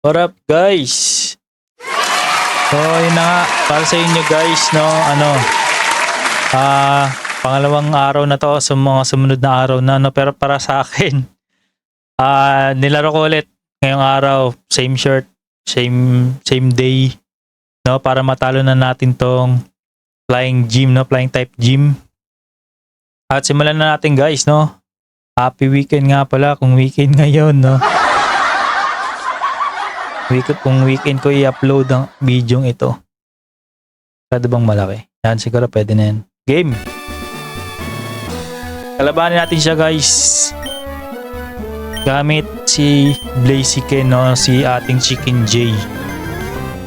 What up guys? So yun na nga, para sa inyo guys, no, pangalawang araw na to sa mga sumunod na araw na, no, pero para sa akin, nilaro ko ulit ngayong araw, same shirt, same day, no, para matalo na natin tong flying gym, no, flying type gym. At simulan na natin guys, no. Happy weekend nga pala kung weekend ngayon, no. Kung weekend ko i-upload ang video ito. Pwede bang malaki? Yan, siguro pwede na yan. Game! Kalabanin natin siya guys. Gamit si Blaziken, no? Si ating Chicken J.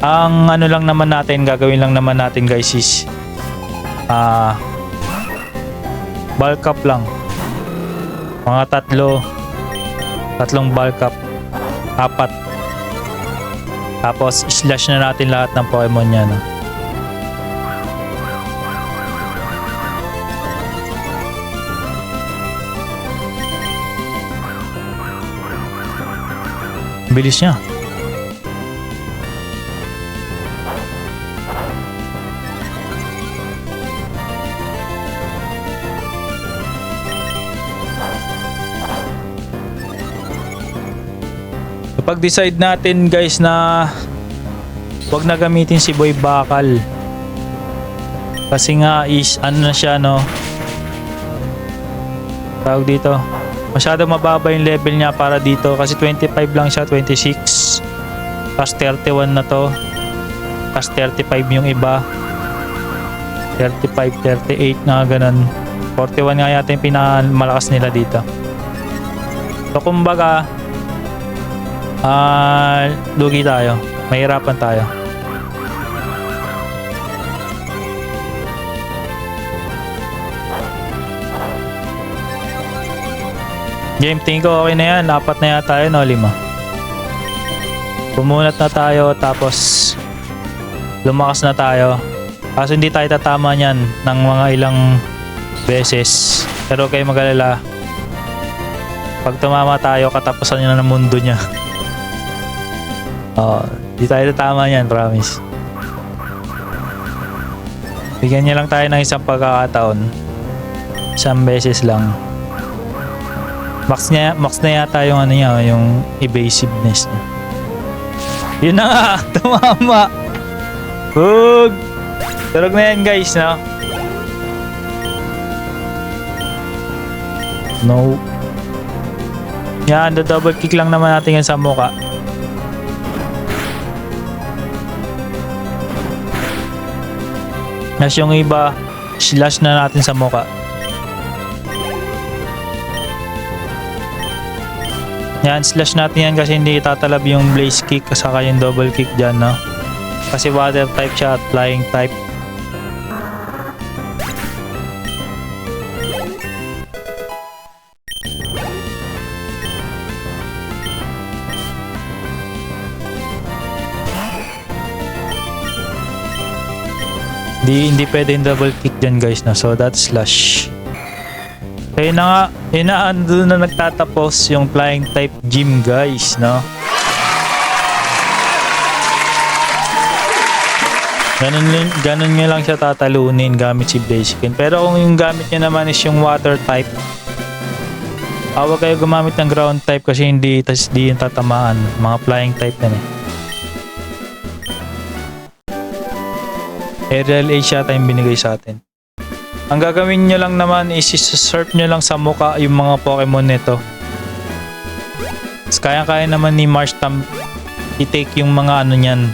Ang ano lang naman natin, gagawin lang naman natin guys is bulk up lang. Mga tatlong bulk up. 4. Tapos slash na natin lahat ng Pokemon niya, no? Bilis niya. Pag-decide natin guys na wag na gamitin si Boy Bakal kasi nga is ano na siya, no, tawag dito, masyado mababa yung level niya para dito kasi 25 lang siya, 26 plus 31 na to plus 35 yung iba, 35, 38 nga ganun, 41 nga yata yung pinakamalakas nila dito. So kumbaga lugi tayo, mahirapan tayo. Game, tingin ko okay na yan. 4 na yata tayo, no? 5. Pumunat na tayo, tapos lumakas na tayo. Kaso hindi tayo tatama niyan ng mga ilang beses. Pero kayo mag-alala, pag tumama tayo, katapusan niya na ng mundo niya. Di tayo tatama yan, promise. Bigyan niya lang tayo ng isang pagkakataon. Isang beses lang. Max na yata yung ano niya, yung evasiveness niya. Yun na nga, tumama. Hug! Turog na yan guys, no? No. Yan, double kick lang naman natin yan sa mukha. Nas yung iba, slash na natin sa mukha. Yan, slash natin yan kasi hindi tatalab yung blaze kick saka yung double kick dyan, no? Kasi water type siya at flying type. Hindi pwede yung double kick dyan guys, no? So that's slash. Kaya na nga, doon na nagtatapos yung flying type gym guys, no? Ganun nga lang siya tatalunin gamit si Blaziken. Pero kung yung gamit niya naman is yung water type, huwag kayo gumamit ng ground type kasi hindi yung tatamaan. Mga flying type na eh. Aerial Age yata yung binigay sa atin. Ang gagawin nyo lang naman is surf nyo lang sa mukha yung mga Pokemon nito. Kaya naman ni Marshtomp i-take yung mga ano nyan,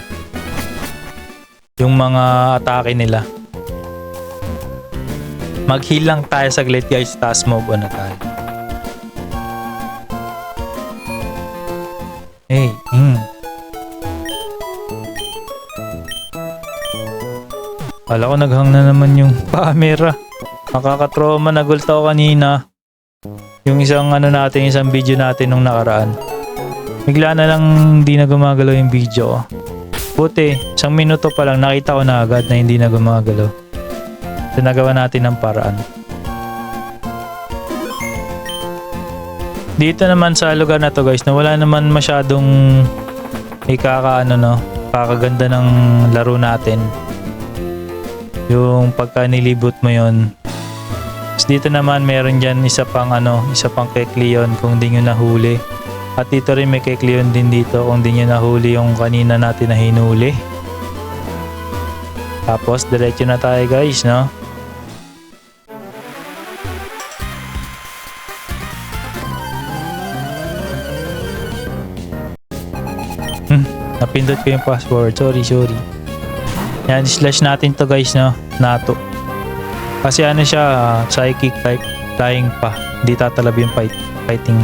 yung mga atake nila. Mag-heal lang tayo saglit guys, taas move on na tayo. Hey, Kala ko naghang na naman yung camera. Nakakatroma, nagulta ko kanina. Yung isang isang video natin nung nakaraan. Bigla na lang hindi na gumagalaw yung video ko. Buti, 1 minuto pa lang nakita ko na agad na hindi na gumagalaw. So nagawa natin ng paraan. Dito naman sa lugar na to guys, na wala naman masyadong May kakaganda ng laro natin. Yung pagka nilibot mo yon. Dito naman meron dyan isa pang kay Cleon kung di nyo nahuli. At dito rin may kay Cleon din dito kung di nyo nahuli yung kanina natin na hinuli. Tapos diretso na tayo guys, no? Napindot ko yung password. Sorry. Yan, slash natin to guys, no? Nato. Kasi siya, psychic type, flying pa. Hindi tatalab yung fighting.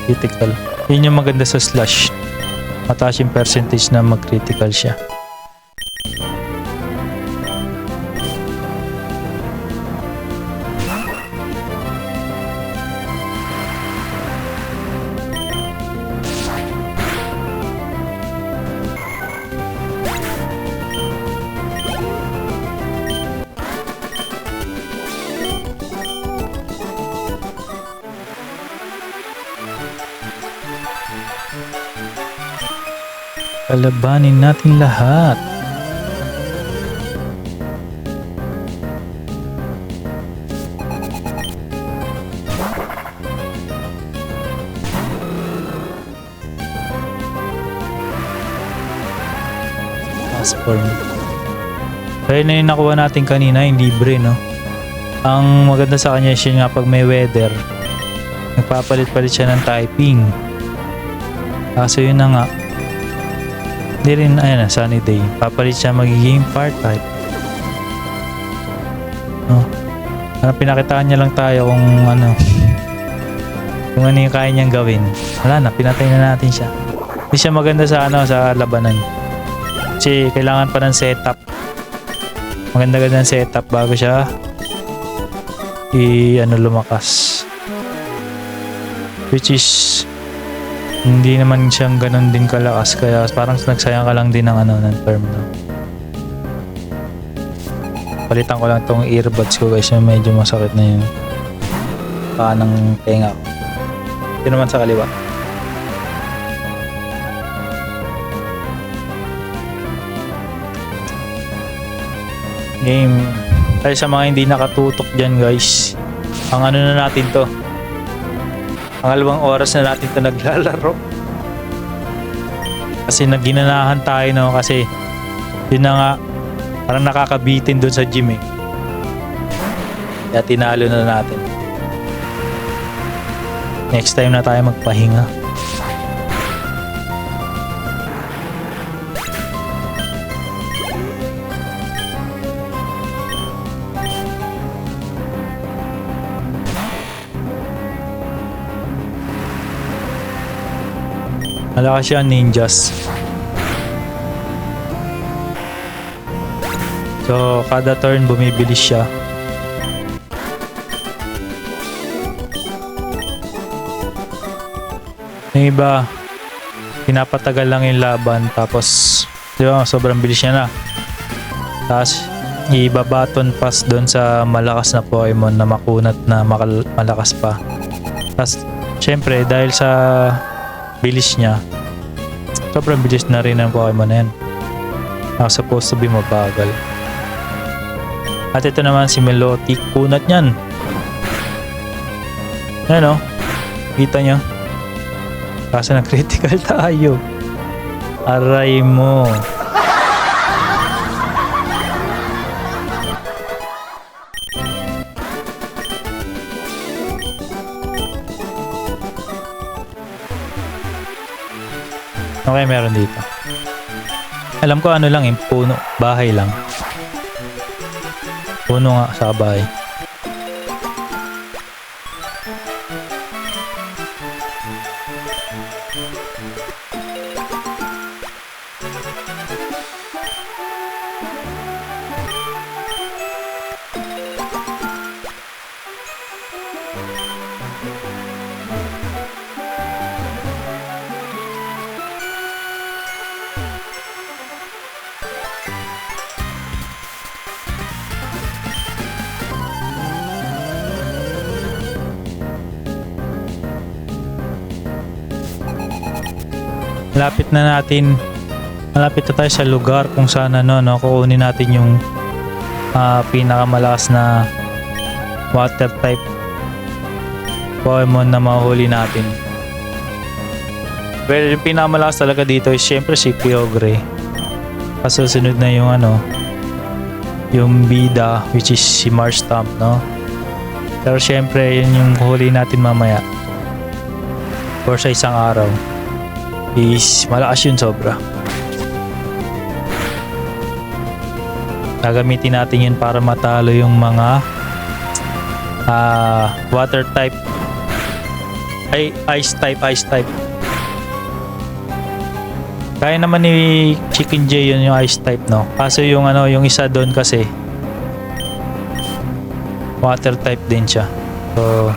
Critical. Yun yung maganda sa slash. Mataas yung percentage na mag-critical siya. Kalabanin natin lahat. Transform. Kaya na yung nakuha natin kanina, yung libre, no? Ang maganda sa kanya siya nga pag may weather, nagpapalit-palit siya ng typing. Kaso yun na nga, hindi rin, sunny day. Papalit siya magiging fire type. No? Pinakitaan niya lang tayo kung kung ano yung kaya niyang gawin. Wala na, pinatay na natin siya. Hindi siya maganda sa sa labanan. Kasi kailangan pa ng setup. Maganda-ganda ng setup bago siya lumakas. Which is hindi naman siyang ganun din kalakas, kaya parang nagsayang ka lang din ng ng term, no? Palitan ko lang tong earbuds ko guys, medyo masakit na yung kanang tenga ko. Ito naman sa kaliwa. Game. Kaya sa mga hindi nakatutok dyan guys, ang na natin to, pangalawang oras na natin ito naglalaro. Kasi naginanahan tayo, no? Kasi yun na nga, parang nakakabitin dun sa gym eh. Kaya tinalo na natin. Next time na tayo magpahinga. Malakas siya, ninjas. So, kada turn bumibilis siya. Yung iba, pinapatagal lang yung laban, tapos, di ba, sobrang bilis niya na. Tapos, ibabaton pass doon sa malakas na Pokemon na makunat na malakas pa. Tapos, syempre, dahil sa bilis niya, sobrang bilis na rin ang Pokemon na yan. Supposed to be mabagal. At ito naman si Milotic, kunat niyan. Ayan o, kita nyo. Kaso na critical tayo. Aray mo. Okay, meron dito. Alam ko lang, yung puno, bahay lang. Puno nga sa bahay. malapit na tayo sa lugar kung saan kukunin natin yung pinakamalakas na water type Pokemon na mahuli natin. Well, yung pinakamalakas talaga dito is syempre si Kyogre. Kasunod na yung yung bida, which is si Marshtomp, no? Pero syempre yun yung huli natin mamaya or sa isang araw is malakas yun sobra. Gagamitin natin yun para matalo yung mga water type ice type. Kaya naman ni Chicken J yun yung ice type, no? Kaso yung yung isa doon kasi water type din siya. So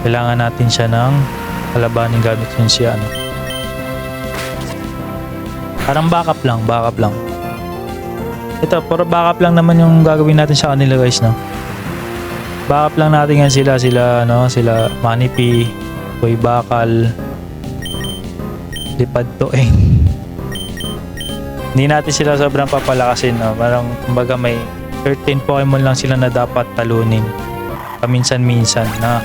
kailangan natin siya ng kalabanin gamit yun siya parang backup lang. Ito, puro backup lang naman yung gagawin natin sa kanila, guys, no? Backup lang natin yan sila Manipi, Boy Bakal, Lipad Toeng. Hindi natin sila sobrang papalakasin, no? Parang kumbaga may 13 Pokemon lang sila na dapat talunin paminsan-minsan na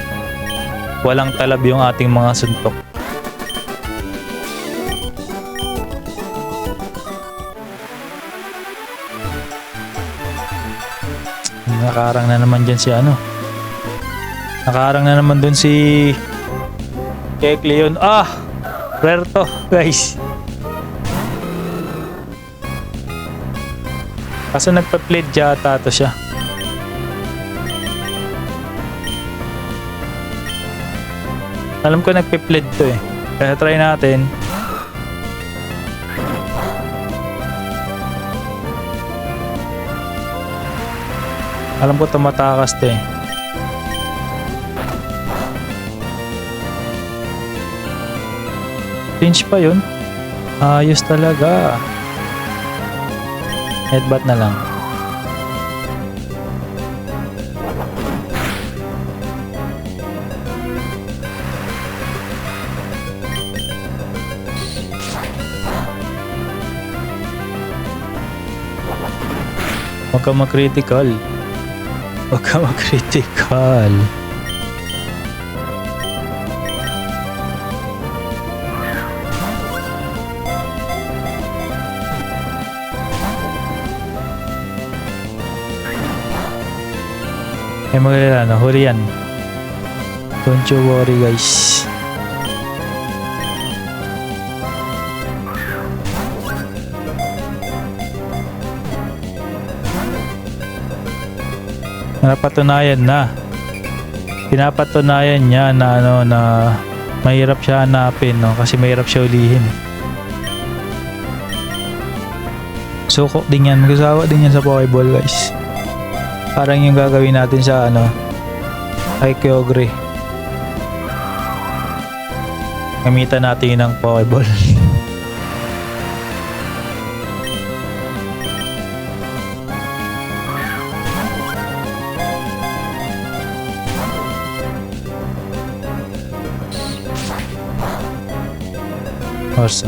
walang talab yung ating mga suntok. Nakaharang na naman dyan si nakaharang na naman dun si Kecleon. Rare to, guys. Kaso nagpa-plead yata to siya. Alam ko nagpa-plead to eh. Kaya try natin. Alam ko tumatakas to eh. Pinch pa yun. Ayos talaga. Headbutt na lang. Huwag ka mag-critical. Huwag ka mag-critical. Magalala, huli yan. Don't you worry, guys. Pinapatunayan niya na na mahirap siya hanapin, no? Kasi mahirap siya ulihin. Suko din yan, magasawa din yan sa Pokeball, guys. Parang yung gagawin natin sa kay Kyogre. Gamitan natin yun ng Pokeball. Orso.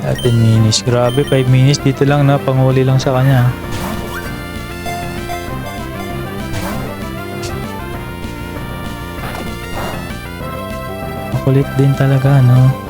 10 minutes. Grabe, 5 minutes dito lang na panghuli lang sa kanya. Makulit din talaga, no?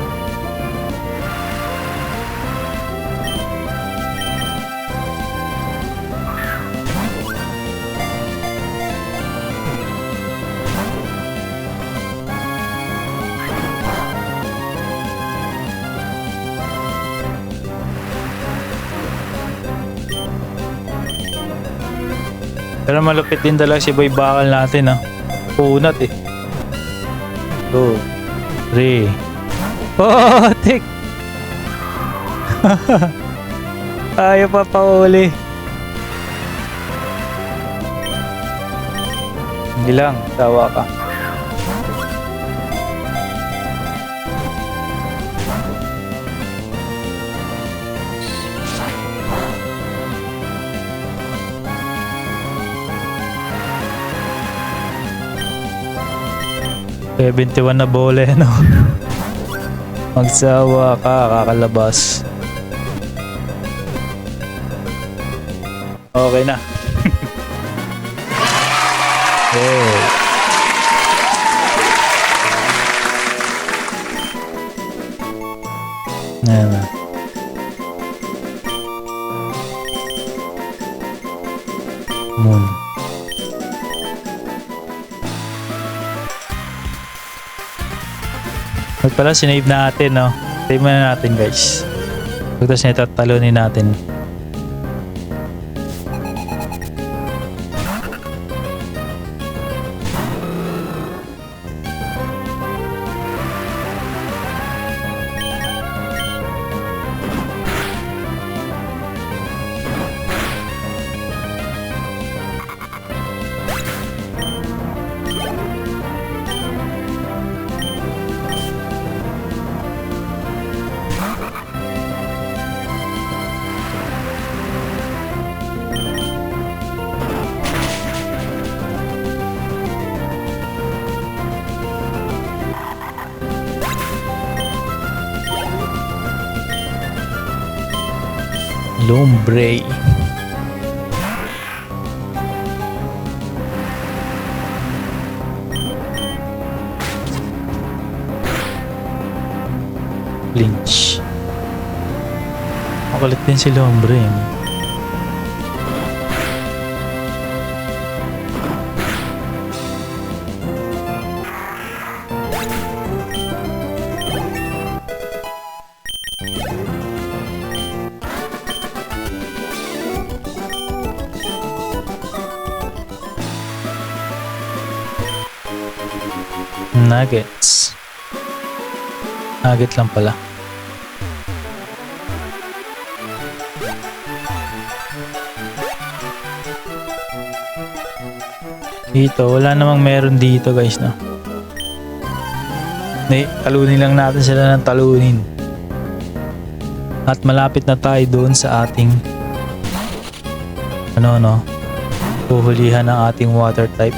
Pero malupit din talaga si Boy Bakal natin, Punat eh. 2, 3. Oh, tik! Ayaw pa pauli. Hindi lang, tawa ka. 71 na bola no. Magsawa ka, kakalabas. Okay na. Oh. Ayan na. Moon. Huwag pala, sinave natin, no? Save muna natin, guys. Tapos nito, talunin natin. Lumbre. Lynch. Makulit din si Lumbre. Nuggets. Nugget lang pala. Dito, wala namang meron dito guys, no? Talunin lang natin sila ng talunin. At malapit na tayo doon sa ating puhulihan ng ating water type.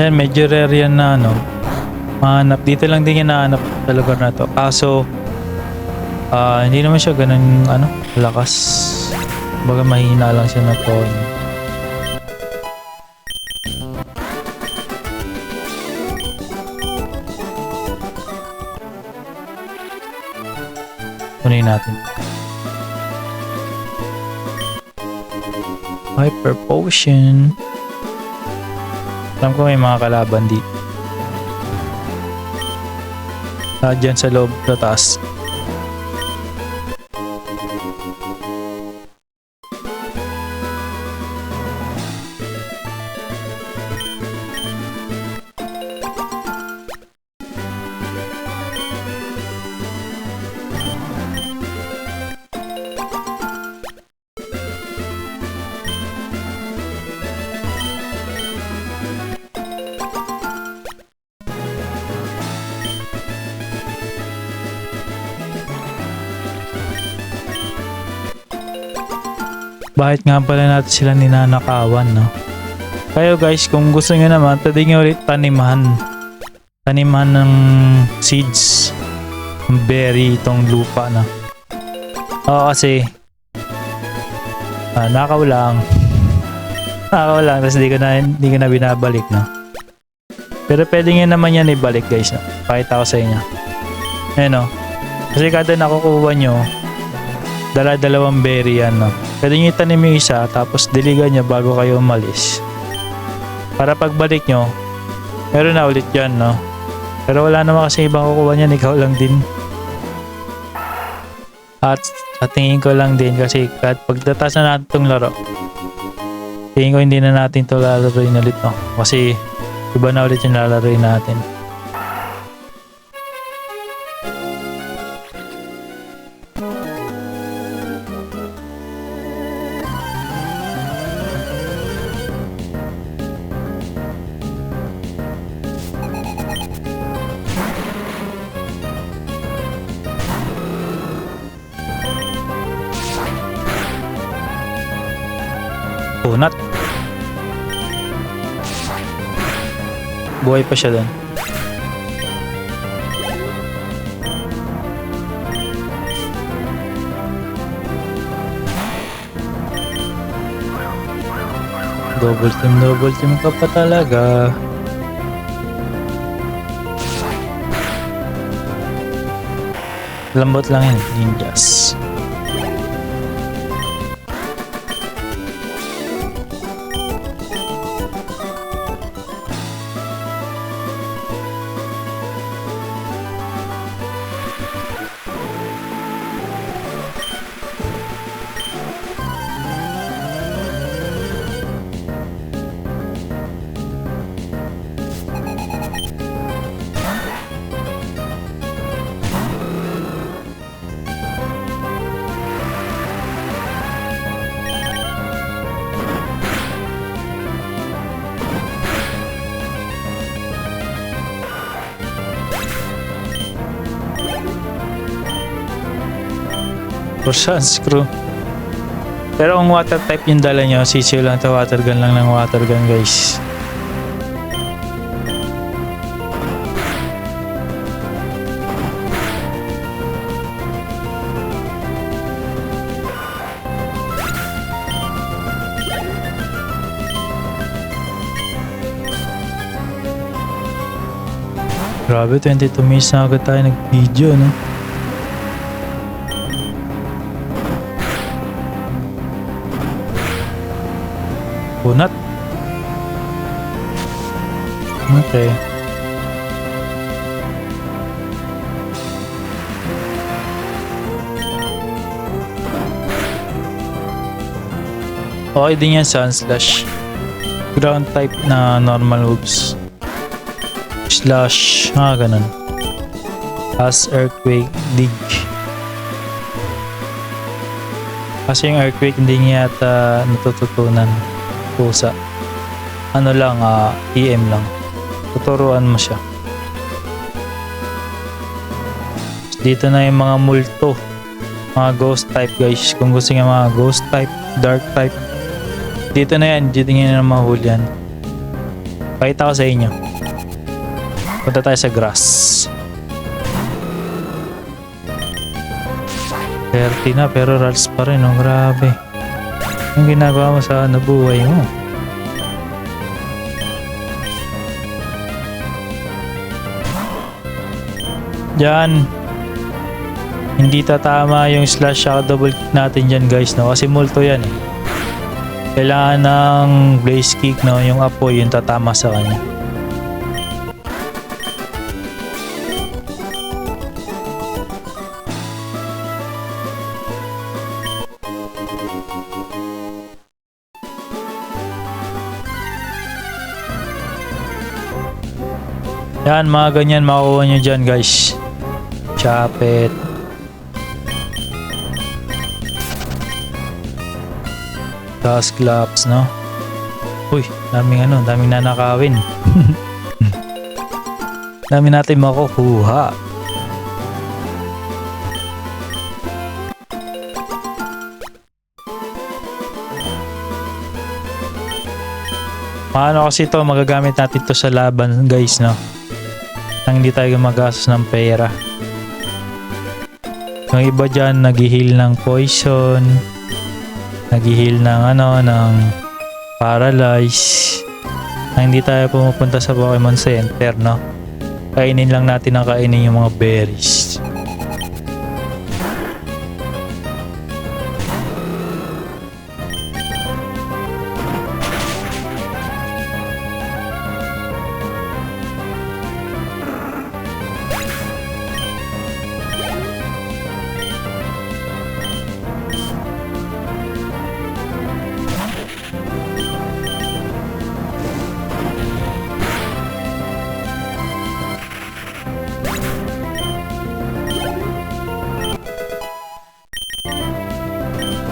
Yan, medyo rare yan na mahanap. Dito lang din hinahanap sa lugar na to. Kaso, hindi naman siya ganun, lakas. Baga mahina lang siya na phone. Kunin natin. Hyper Potion. Alam ko may mga kalaban dito. Dyan sa loob, sa taas. Bakit nga pala natin sila ninanakawan, no? Kayo guys, kung gusto nyo naman, pwede nyo ulit taniman ng seeds, ng berry, itong lupa na. Oo, kasi nakaw lang, tapos hindi ko na binabalik, no? Pero pwede nyo naman yan ibalik guys, no? Pakita ko sa inyo. Ayan, no? Kasi kada nakukuha nyo, dalawang berry yan, no? Pwede nyo itanim yung isa, tapos diligan nyo bago kayo umalis. Para pagbalik nyo, meron na ulit yan, no? Pero wala naman kasi ibang kukuha niyan, ikaw lang din. At tingin ko lang din kasi kahit pagdatas na natin itong laro, tingin ko hindi na natin ito lalaroin ulit, no? Kasi iba na ulit yung lalaroin natin. Punat. Buhay pa siya doon. Double team ka pa talaga. Lambot lang yan, ninjas. For sunscrew. Pero kung water type yung dala nyo, sisiyo lang ito, water gun lang ng water gun, guys. Grabe, 22 minutes na agad tayo nag-video, no? Punat. Okay. Okay din yan, Sunslash. Ground type na normal moves. Slash, ganun. As Earthquake, Dig. Kasi yung Earthquake hindi niya yata natututunan. Pusa. Ano lang, EM lang. Tuturuan mo siya. Dito na yung mga multo. Mga ghost type, guys. Kung gusto niya mga ghost type, dark type. Dito na yan. Dito nyo na mahuli yan. Pakita ko sa inyo. Punta tayo sa grass. 30 na pero rals pa rin, oh. Grabe. Yung ginagawa mo sa nabuhay mo. Diyan. Hindi tatama yung slash at double kick natin dyan, guys, no? Kasi multo yan, eh. Kailangan ng blaze kick, no? Yung apoy yung tatama sa kanya. Yan, mga ganyan makukuha nyo dyan, guys. Chapet. Dust gloves, no? Uy, daming nanakawin. Dami natin makukuha. Paano kasi ito, magagamit natin ito sa laban, guys, no? Nang hindi tayo magastos ng pera. Yung iba dyan nag-heal ng poison, nag-heal ng ng paralyze. Nang hindi tayo pumupunta sa Pokemon Center, no? Kainin lang natin ang kainin yung mga berries.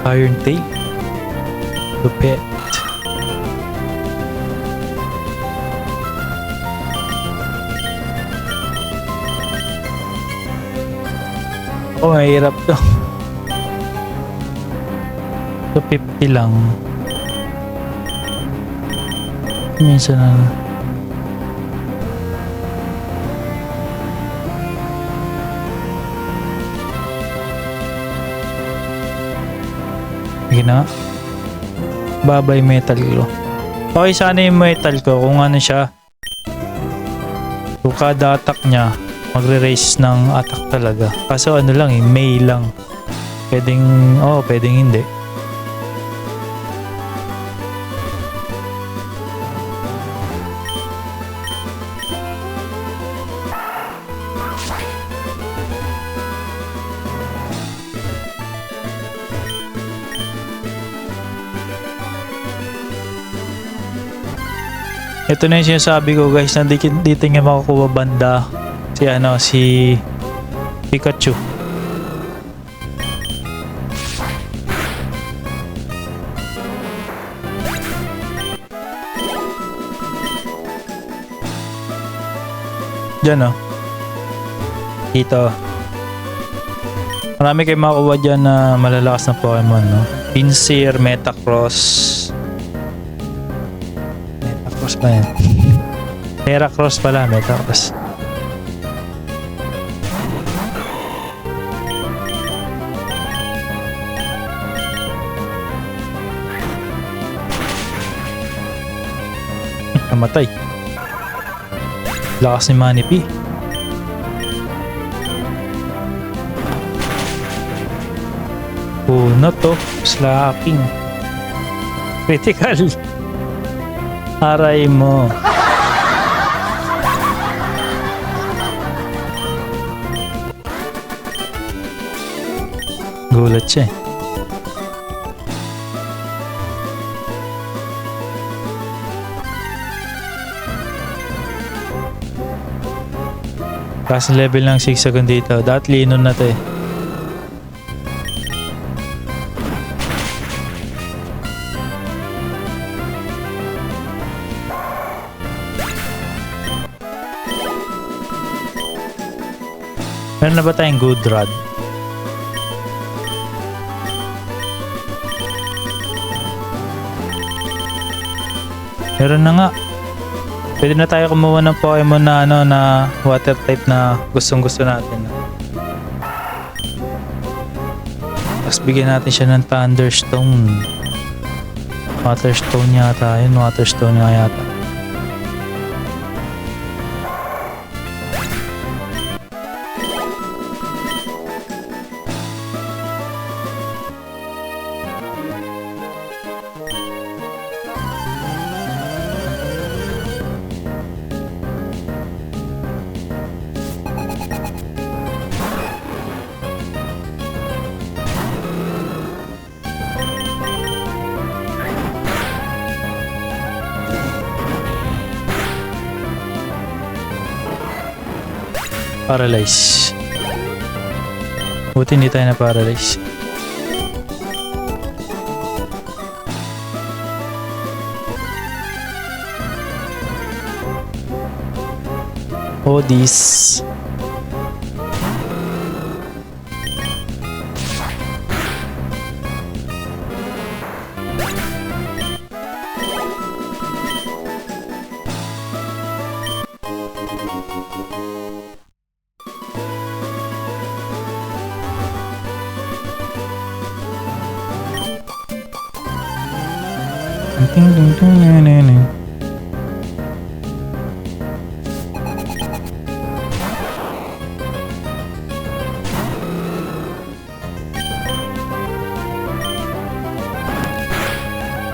Iron Tail. Lupit. Oh, mahirap to. So 50 lang. Minsan na. Sige na. Babay metal ko. Okay, sana yung metal ko kung ano siya. Kung kada attack niya magre-raise ng attack talaga. Kaso ano lang eh, May lang. Pwedeng, pwedeng hindi. Ito na yung sinasabi ko guys, na dito nga makukuha banda si Pikachu. Diyan dito. Marami kayong makukuha dyan na malalakas na Pokemon, no? Pinsir, Metagross. Metagross pa yan. Heracross pala, Metagross. Namatay. Lakas ni Manipy. Puno to. Slapping. Critical. Aray mo. Gulat siya eh. Kasi level ng 6 second dito. Dati linon na to eh. Meron na ba tayong good rod? Meron na nga. Pwede na tayo kumuha ng Pokemon na na water type na gustong gusto natin. Tapos bigyan natin siya ng Thunderstone. Waterstone yata yun. Waterstone nga yata. Paralyze. Buti hindi tayo na paralyze. Odis.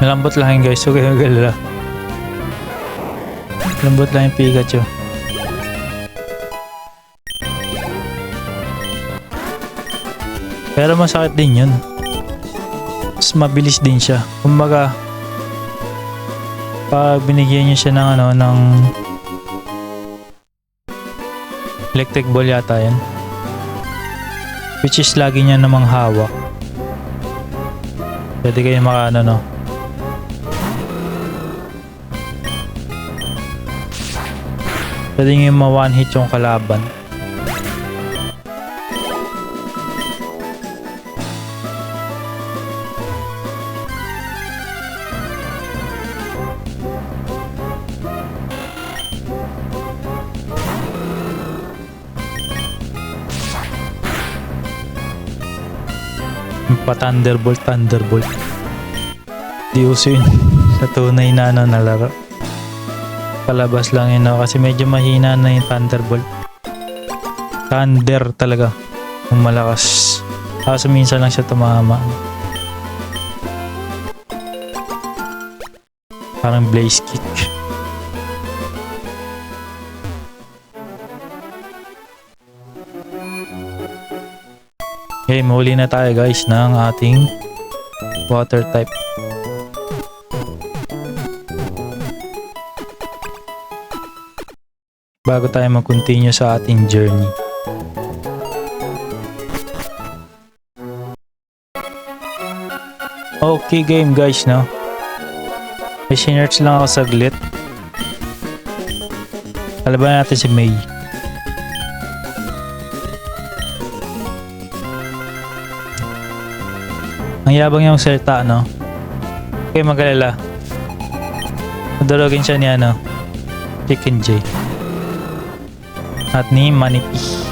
Malambot lang yun guys, huwag kayong galala. Malambot lang yung Pikachu. Pero masakit din yun. Mas mabilis din siya. Kumbaga, pag binigyan niyo siya ng ng electric ball yata yan. Which is lagi niya namang hawak. Pwede kayo maka no. Pwede nyo ma-one hit yung kalaban. Thunderbolt. Di uso yun sa tunay na na laro. Palabas lang yun kasi medyo mahina na yung Thunderbolt. Thunder talaga. Yung malakas. Kaso minsan lang siya tumama. Parang blaze kick. Okay, mahuli na tayo guys ng ating water type. Bago tayo mag-continue sa ating journey. Okay game guys, no? May sinerch lang ako saglit. Kalaban natin si May. Ang yabang yung salita, no? Okay, mag-alala. Nadurugin siya ni ano, Chicken J. At ni Manipi.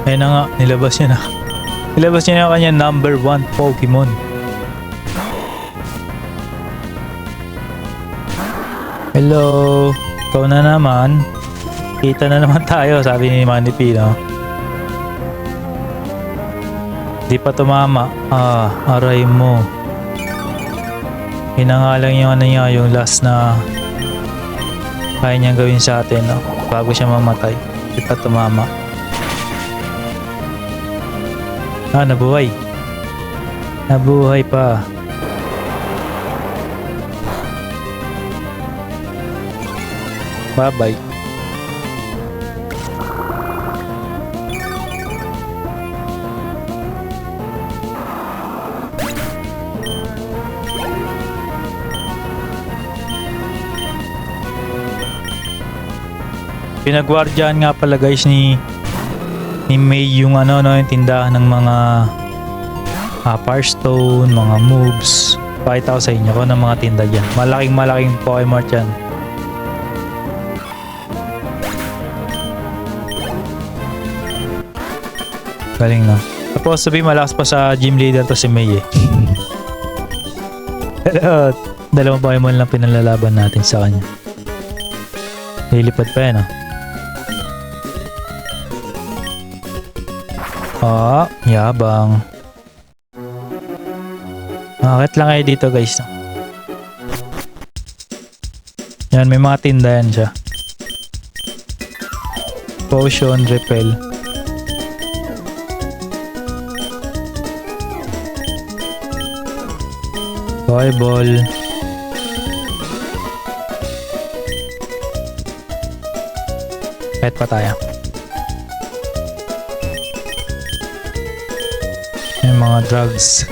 Ayun na nga, nilabas niya na. Nilabas niya na kanya number 1 Pokemon. Hello, ikaw na naman. Kita na naman tayo, sabi ni Manipi, no? Di pa tumama. Aray mo. Hinangalang yung ano niya, yung last na kaya niyang gawin sa atin, no? Bago siya mamatay. Di pa tumama. Nabuhay. Nabuhay pa. Bye-bye. Pinagwardyahan nga pala guys ni May yung ano no, yung tindahan ng mga Firestone, mga moves. Pakita ko sa inyo kung ano mga tinda dyan. Malaking Pokemon dyan. Galing no. Tapos sabi malakas pa sa gym leader to si May eh. Pero dalawang Pokemon lang pinalalaban natin sa kanya. Lilipad pa yan, yabang. Bakit lang kayo dito guys? Yan, may mga tinda yan siya. Potion, repel. Fireball. Kahit pa tayo. Yung mga drugs.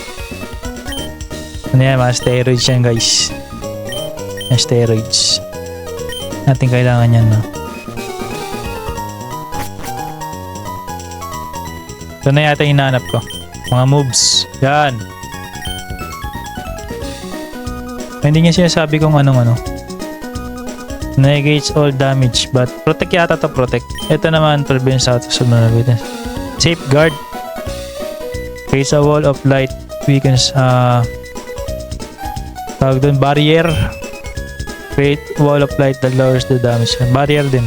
Ano yan, mga steroids yan guys. Yung steroids. Natin kailangan yan, no? Ito na yata yung hinahanap ko. Mga moves. Yan. Hindi niya sinasabi kung anong ano. Negates all damage but protect yata to, protect. Ito naman prevents out sunod na witness. Safeguard. Creates a wall of light. Weakens tawag doon, barrier. Create wall of light that lowers the damage. Barrier din.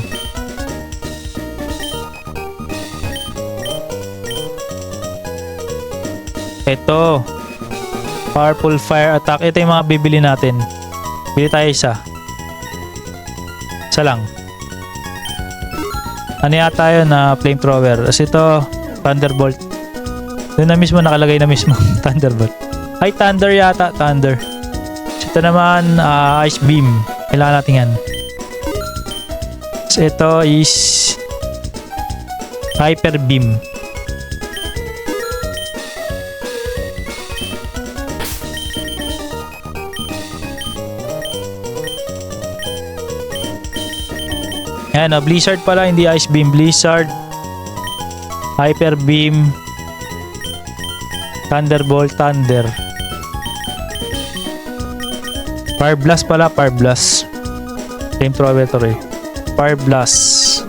Ito. Powerful fire attack. Ito yung mga bibili natin. Bili tayo isa. Isa lang. Ano yata yun na flamethrower. As ito, Thunderbolt. Doon na mismo nakalagay na mismo. Thunderbolt. Ay, Thunder yata. Thunder. So, ito naman, Ice Beam. Kailangan natin yan. So, ito is Hyper Beam. Ayan, Blizzard pala, hindi Ice Beam. Blizzard, Hyper Beam, Thunderbolt, Thunder. Fire Blast pala, Fire Blast. Flamethrower to rin. Fire Blast.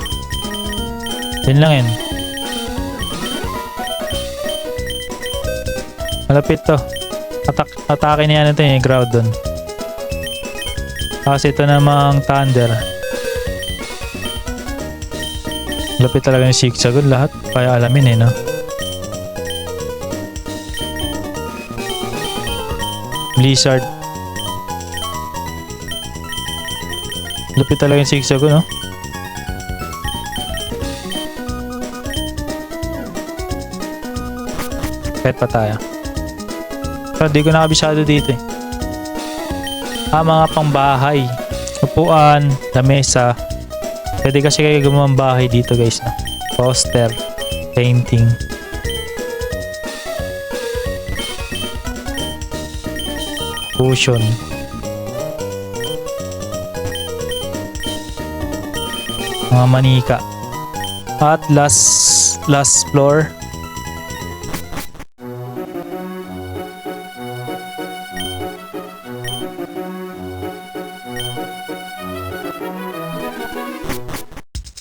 Yun lang yun. Malapit to. Atake niya ito yung Groudon. Kasi ito namang Thunder. Lapit talaga yung zigzagoon lahat. Kaya alamin eh, no? Blizzard. Lapit talaga yung zigzagoon, no? Kahit pa tayo. Pero di ko nakabisado dito eh. Mga pangbahay. Upuan, lamesa. Pwede kasi kayo gumawang bahay dito guys, no? Poster, painting. Cushion. Mga manika. At last floor.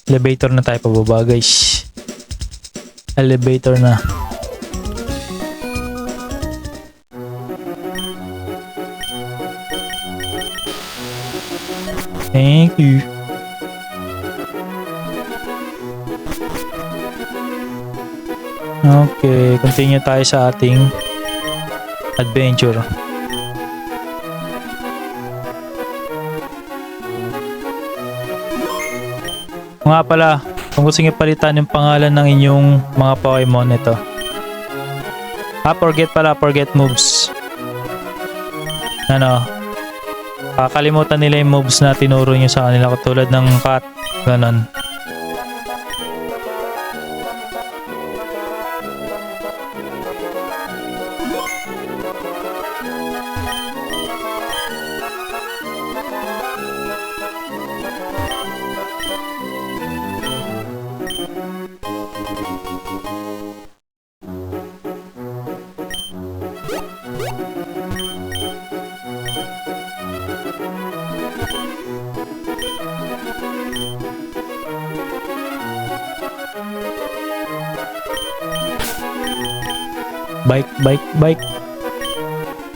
Elevator na tayo pababa guys. Elevator na. Thank you. Okay, continue tayo sa ating adventure. Nga pala, kung gusto nyo palitan yung pangalan ng inyong mga Pokemon, ito. Forget moves. Ano, kakalimutan nila yung moves na tinuro nyo sa kanila, katulad ng cat, ganon. Bike. Doon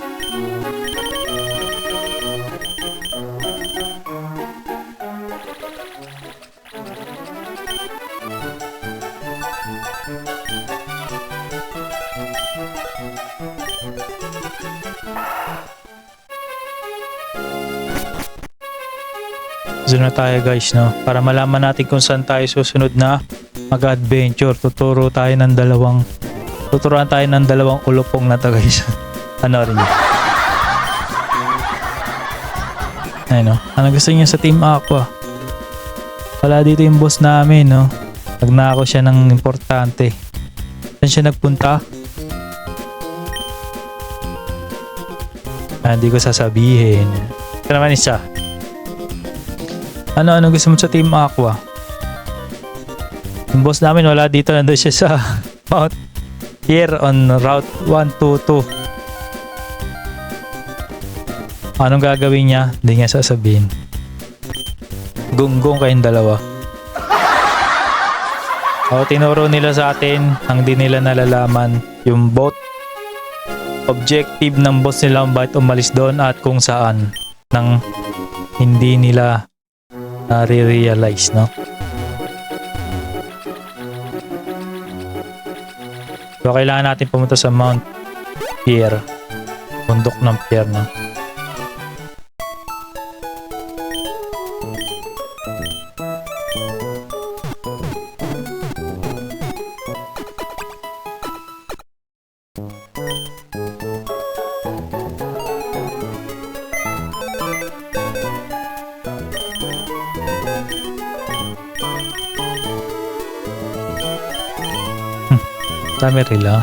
na tayo guys, no? Para malaman natin kung saan tayo susunod na mag-adventure. Tuturuan tayo ng dalawang ulupong na to guys. Ano rin yun? Ayun, no? Ano gusto niya sa Team Aqua? Wala dito yung boss namin, no? Nagnako siya ng importante. Saan siya nagpunta? Hindi ko sasabihin. Ito naman isa. Ano gusto mo sa Team Aqua? Yung boss namin wala dito, nandun siya sa Mount here on Route 122. Anong gagawin niya? Hindi niya sasabihin. Gunggong kayong dalawa. Tinuro nila sa atin ang di nila nalalaman yung boat objective ng boss nila kung bakit umalis doon at kung saan nang hindi nila nare-realize, no? So, kailangan natin pumunta sa Mount Pierre. Bundok ng Pierre, no?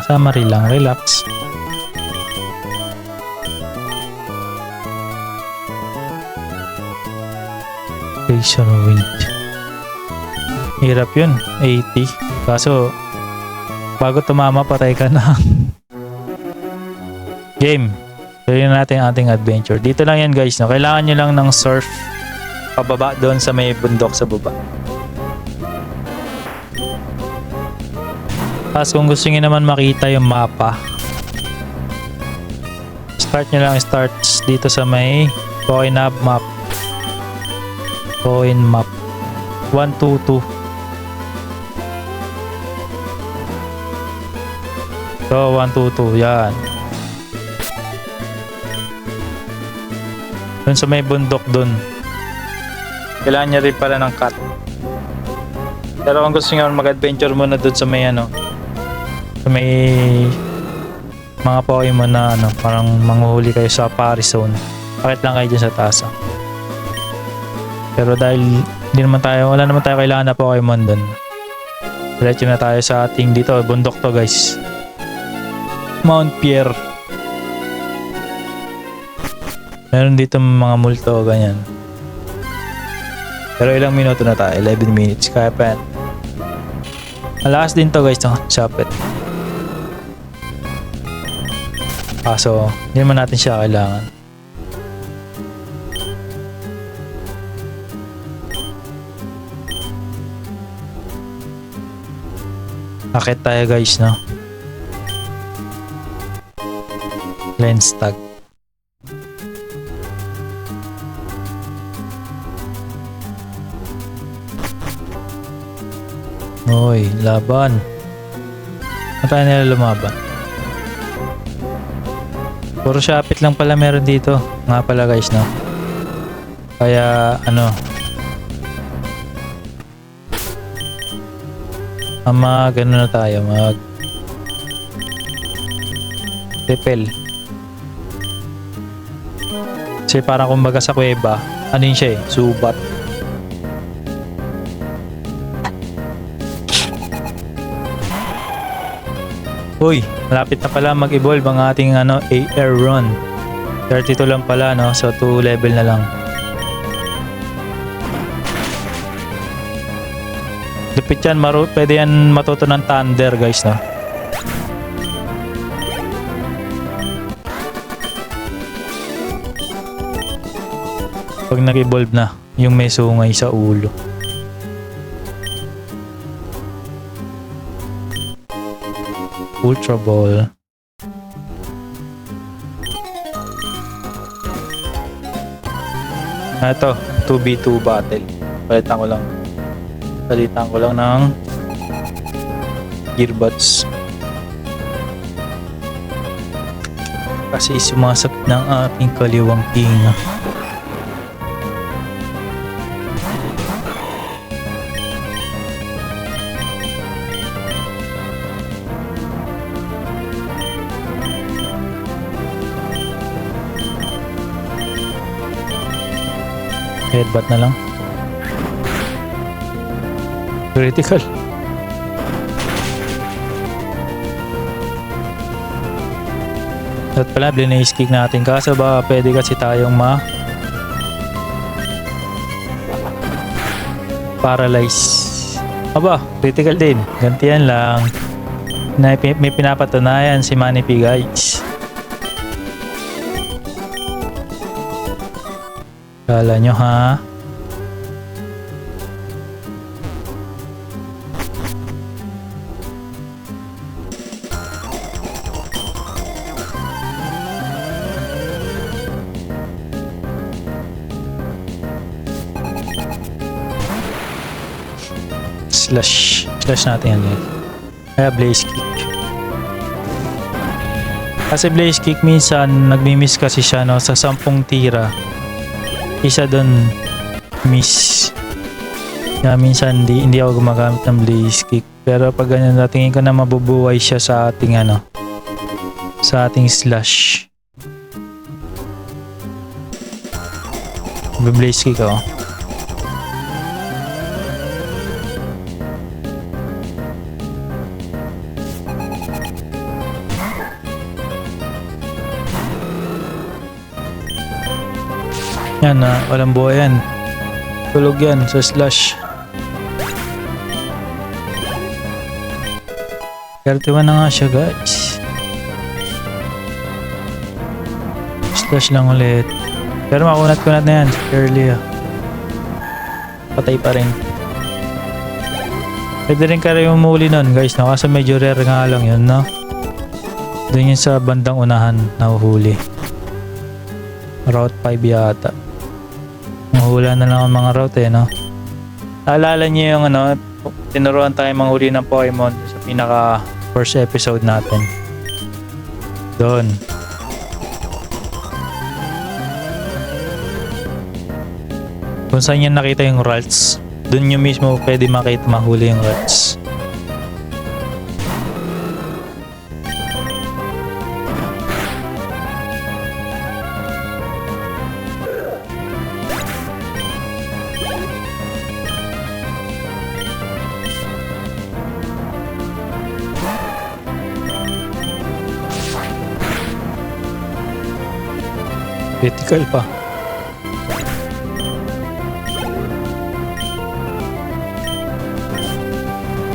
Summary lang, relax. Station wind. Hirap yun, 80. Kaso, bago tumama, patay ka na. Game. Tuloy natin ang ating adventure. Dito lang yan guys, no? Kailangan nyo lang ng surf pababa doon sa may bundok sa baba. Tapos kung gusto nyo naman makita yung mapa, start nyo lang starts dito sa may coin map. Coin map 122. So 122 yan. Dun sa may bundok dun. Kailangan nyo rin pala ng cut. Pero kung gusto nyo mag-adventure muna dun sa may sa may mga Pokemon na parang manguhuli kayo sa Paris Zone, bakit lang kayo dyan sa taas. Pero dahil wala naman tayo kailangan na Pokemon dun, diretso na tayo sa ating dito, bundok to guys, Mount Pierre. Meron dito mga multo ganyan, pero ilang minuto na tayo, 11 minutes, kaya pa yan. Malakas din to guys, Chapet. Kaso, hindi naman natin siya kailangan. Akit tayo guys, no? Lens tag. Hoy, laban. Ano tayo nila lumaban? Puro Shopit lang pala meron dito. Nga pala guys, no? Kaya, gano'n na tayo. Repel. Kasi parang kumbaga sa kuweba, yun siya eh? Subat. Uy, malapit na pala mag-evolve ang ating Aeron. 32 lang pala, no? So 2 level na lang. Lupit yan, pwede yan matuto ng Thunder guys, no? Pag nag-evolve na, yung may sungay sa ulo. Ultra Ball. Ito, 2v2 battle. Palitan ko lang ng gearbots. Kasi sumasakit ng aking kaliwang tinga. Headbutt na lang. Critical. At pala, blinace kick natin. Kaso ba pwede kasi tayong paralyze. Aba, critical din. Gantiyan lang. May pinapatunayan si Manipy guys. Kala nyo ha? Slash natin yan eh. Kaya blaze kick. Kasi blaze kick minsan nagmi-miss kasi siya, no? Sa 10 tira, isa doon miss. Kaya minsan hindi ako gumagamit ng blaze kick. Pero pag ganyan, tingin ko na mabubuhay siya sa ating sa ating slash. Blaze kick ako. Yan na, walang buhay yan. Tulog yan sa slash. 31 na nga siya guys. Slash lang ulit. Pero makunat-kunat na yan. Early patay pa rin. Pwede rin kayo umuli nun guys, no? Kaso medyo rare nga lang yun, no? Doon yun sa bandang unahan nahuhuli. Route 5 yata. Mahula na lang ang mga route eh, no? Naalala niyo yung ano, tinuruan tayo manghuli ng Pokemon sa pinaka first episode natin. Doon. Kung saan niya nakita yung Ralts, doon nyo mismo pwede makita mahuli yung Ralts. Critical pa.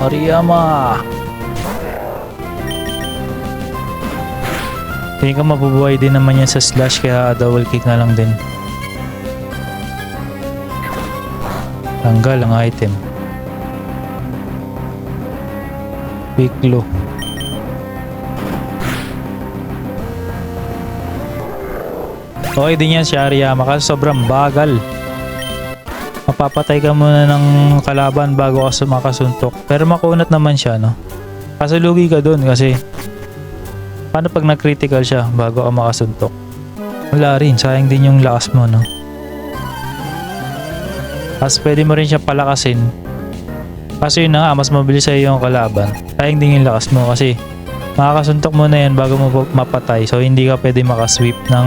Ariyama. Tingin ko mabubuhay din naman yan sa slash kaya double kick na lang din. Tanggal ang item. Piccolo. Okay din yan si Ariyama kasi sobrang bagal. Mapapatay ka muna ng kalaban bago ka makasuntok. Pero makunat naman siya, no? Kaso lugi ka dun kasi paano pag nag-critical siya bago ka makasuntok? Wala rin, sayang din yung lakas mo, no? Tapos pwede mo rin siya palakasin. Kasi yun na nga, mas mabilis sa'yo yung kalaban. Sayang din yung lakas mo kasi makakasuntok mo na yan bago mo mapatay. So hindi ka pwede makasweep ng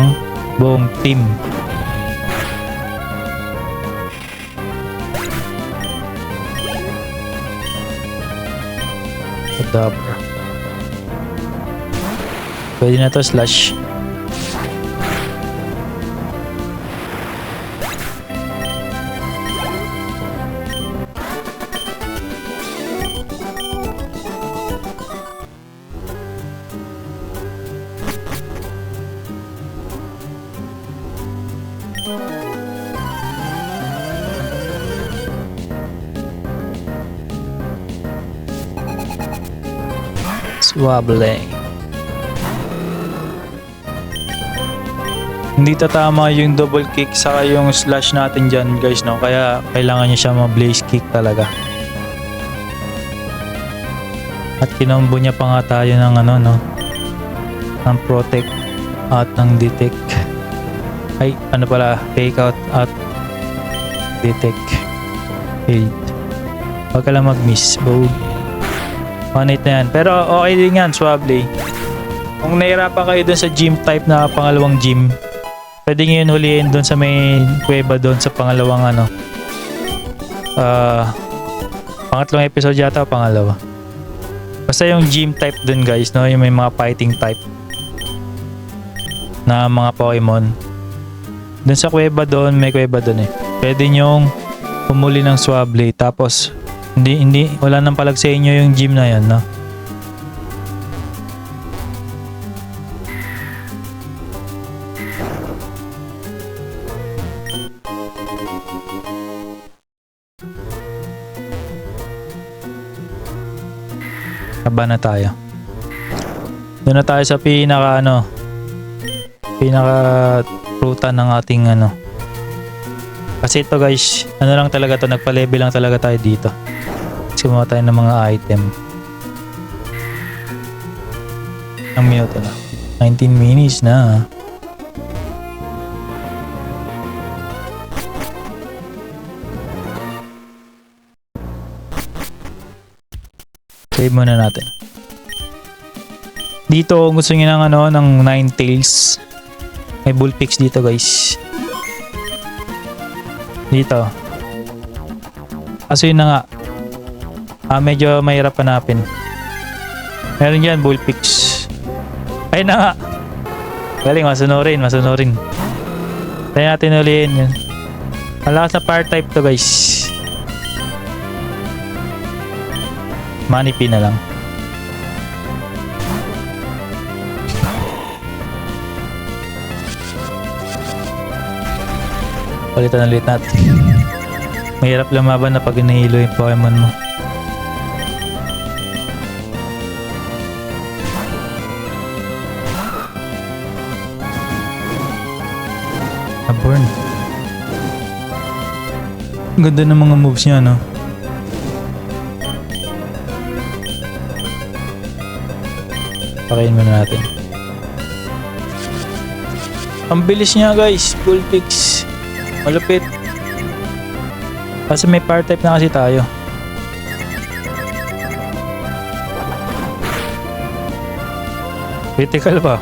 buong team. Kadabra. Pwede na to slash. Swabble. Hindi tatama yung double kick saka yung slash natin dyan guys, no? Kaya kailangan niya siya ma-blaze kick talaga. At kinombo niya pa nga tayo ng ano, no? Ng protect at ng detect. Ay, ano pala, fake out at detect. Failed. Huwag ka lang mag-miss. Bold. 1-8 na yan. Pero okay din yan, Swabble. Kung nahirapan kayo dun sa gym type na pangalawang gym, pwede nyo yun huliin dun sa may kuweba dun sa pangalawang ano. Pangatlong episode yata o pangalawa. Basta yung gym type dun guys, no? Yung may mga fighting type na mga Pokemon. Dun sa kuweba dun, may kuweba dun eh. Pwede nyong humuli ng Swabble tapos wala nang palag sa inyo yung gym na yan, no? Kaba na tayo. Doon na tayo sa pinaka pruta ng ating ano. Kasi ito guys, ano lang talaga to, nagpa-level lang talaga tayo dito. Gumawa tayo ng mga item. Ang minuto na. 19 minutes na. Save muna natin. Dito kung gusto niyo ng ano ng Ninetales. May Bullpix dito guys. Dito. Kaso yun na nga. Medyo mahirap hanapin. Meron dyan Bullpix. Ayun na nga. Galing, masunurin. Tayo natin ulihin yun. Malakas na fire type to guys. Manipi na lang. Palitan ulit natin. Mahirap lumaban na pag inahilo yung Pokemon mo. Burn. Ang ganda ng mga moves niya, no? Pakain muna natin. Ang bilis niya guys, Bullpix. Malupit. Kasi may fire type na kasi tayo. Critical pa.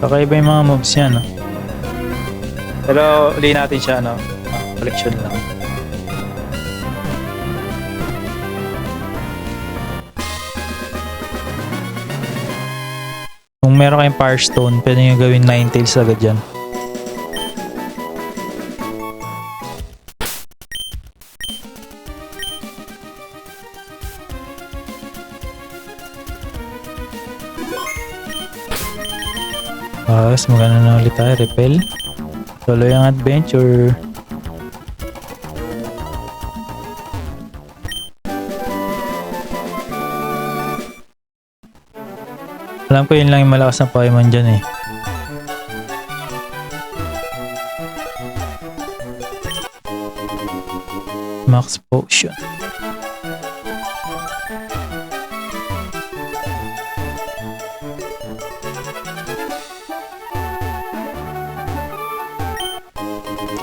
Kakaiba yung mga moves niya, no? Pero uli natin siya, no? Collection lang. Kung meron kayong Power Stone, pwede nyo gawin Ninetales agad dyan. Magana na ulit tayo. Repel. Tuloy ang adventure. Alam ko yun lang yung malakas na Pokemon dyan eh. Max Potion.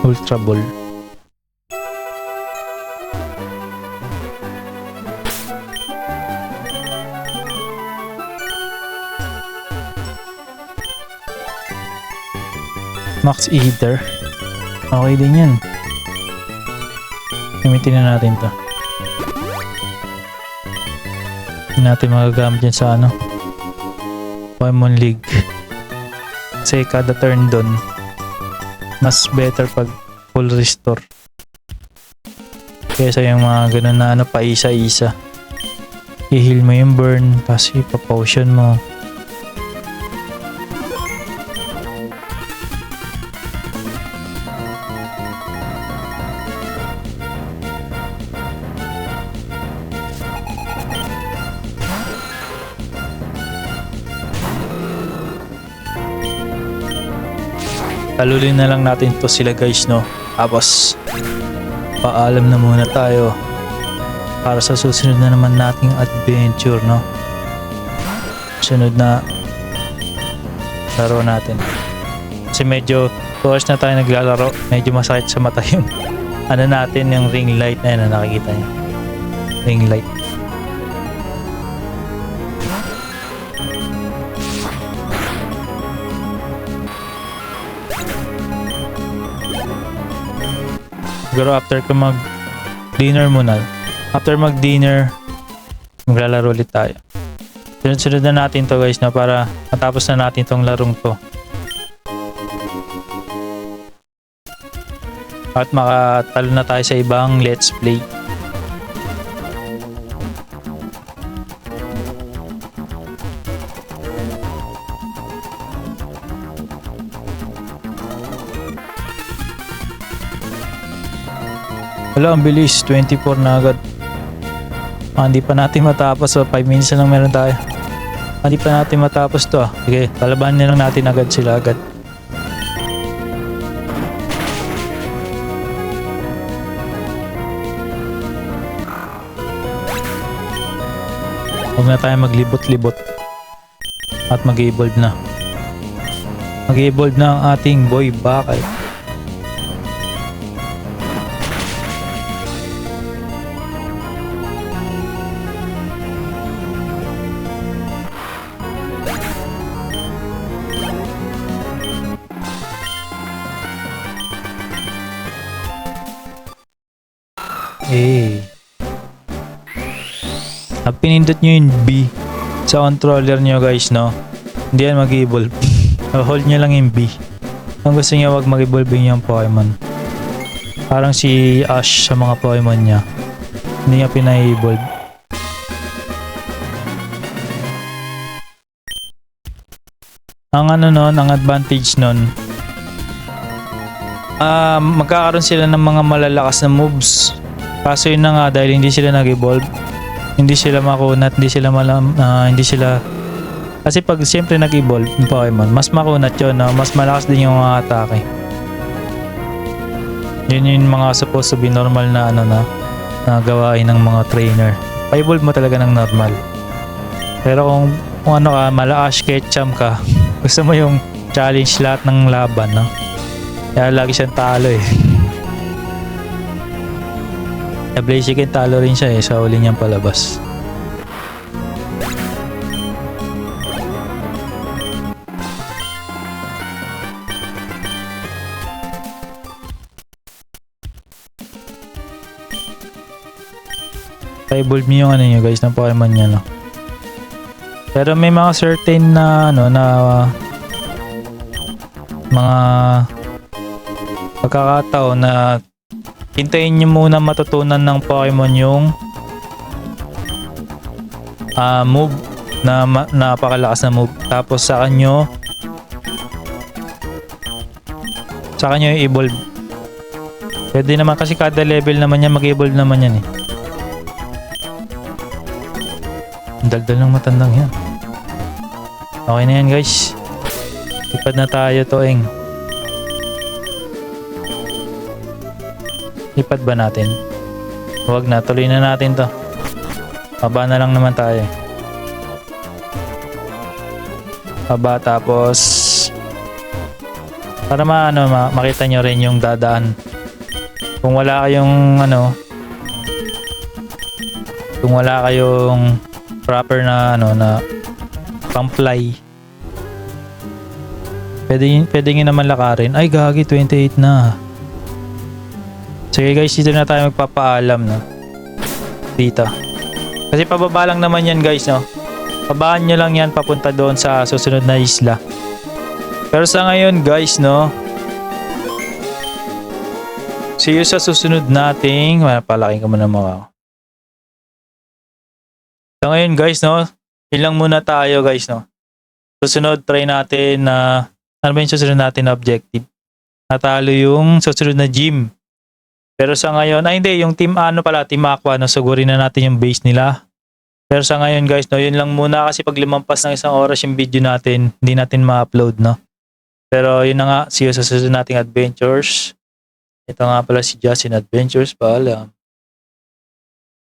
Ultra Ball. Max Eater. Okay din yan. Gamitin na natin to. Hindi natin magagamit yan sa ano, Pokemon League. Kasi kada turn doon mas better pag full restore kaysa yung mga ganun na ano pa isa-isa. I-heal mo yung burn tapos ipa-potion mo. Talulin na lang natin to sila guys, no? Tapos paalam na muna tayo para sa susunod na naman nating adventure, no? Sunod na laro natin. Kasi medyo 2 hours na tayo naglalaro. Medyo masakit sa mata yung ano natin, yung ring light na yun na nakikita nyo. Ring light. Siguro after ko mag-dinner muna. After mag-dinner, maglalaro ulit tayo. Sunod-sunod na natin to guys, na para matapos na natin tong larong to. At makatalo na tayo sa ibang let's play. Wala, ang bilis. 24 na agad. Hindi pa natin matapos. So 5 minutes na lang meron tayo. Hindi pa natin matapos to. Sige, palabanan na lang natin agad sila agad. Huwag na tayo maglibot-libot. At mag-evolve na. Mag-evolve na ang ating boy bakal. Pag pinindot nyo yung B sa controller nyo guys, no, hindi yan mag-evolve. Hold nyo lang yung B. Kung gusto nyo wag mag-evolve yung Pokemon. Parang si Ash sa mga Pokemon niya, hindi niya pina-evolve. Ang ano nun, ang advantage nun, magkakaroon sila ng mga malalakas na moves. Kaso yun na nga, dahil hindi sila nag-evolve, hindi sila makunat, hindi sila kasi pag siyempre nag-evolve yung Pokemon, mas makunat yun, no? Mas malakas din yung mga atake. Yun yung mga supposed to be normal na ano na gawain ng mga trainer. Pa-evolve mo talaga ng normal. Pero kung ano ka, mala-Ash Ketchum ka, gusto mo yung challenge lahat ng laban, no? Kaya lagi siyang talo eh. Blaziken talo rin siya sa uli niyang palabas. Pa-evolve niyo yung ano niyo guys ng Pokemon niya, no? Pero may mga certain na ano na mga pagkakataon na hintayin nyo muna matutunan ng Pokemon yung move na napakalakas na move. Tapos sa kanyo i-evolve. Pwede naman kasi kada level naman yan mag-evolve naman yan eh. Ang daldal ng matandang yan. Okay na yan guys. Ipad na tayo toeng. Ipad ba natin? Huwag na, tuloy na natin to. Baba na lang naman tayo. Baba tapos para makita nyo rin yung dadaan. Kung wala kayong kung wala kayong proper na na pang-fly, pwede nyo naman lakarin. Ay gagi, 28 na. Sige guys, dito na tayo magpapaalam, no? Dito. Kasi pababa lang naman yan guys, no? Babaan nyo lang yan papunta doon sa susunod na isla. Pero sa ngayon guys, no? See you sa susunod nating... Palaking ko muna mga. Sa ngayon guys, no? Ilang muna tayo guys, no? Susunod, try natin na... ano ba yung susunod natin na objective? Natalo yung susunod na gym. Pero sa ngayon, hindi, yung team Team Aqua, no, sugurin na natin yung base nila. Pero sa ngayon guys, no, yun lang muna kasi pag lumampas ng 1 oras yung video natin, hindi natin ma-upload, no. Pero yun na nga, see you sa susunod nating adventures. Ito nga pala si Justin Adventures, paalam.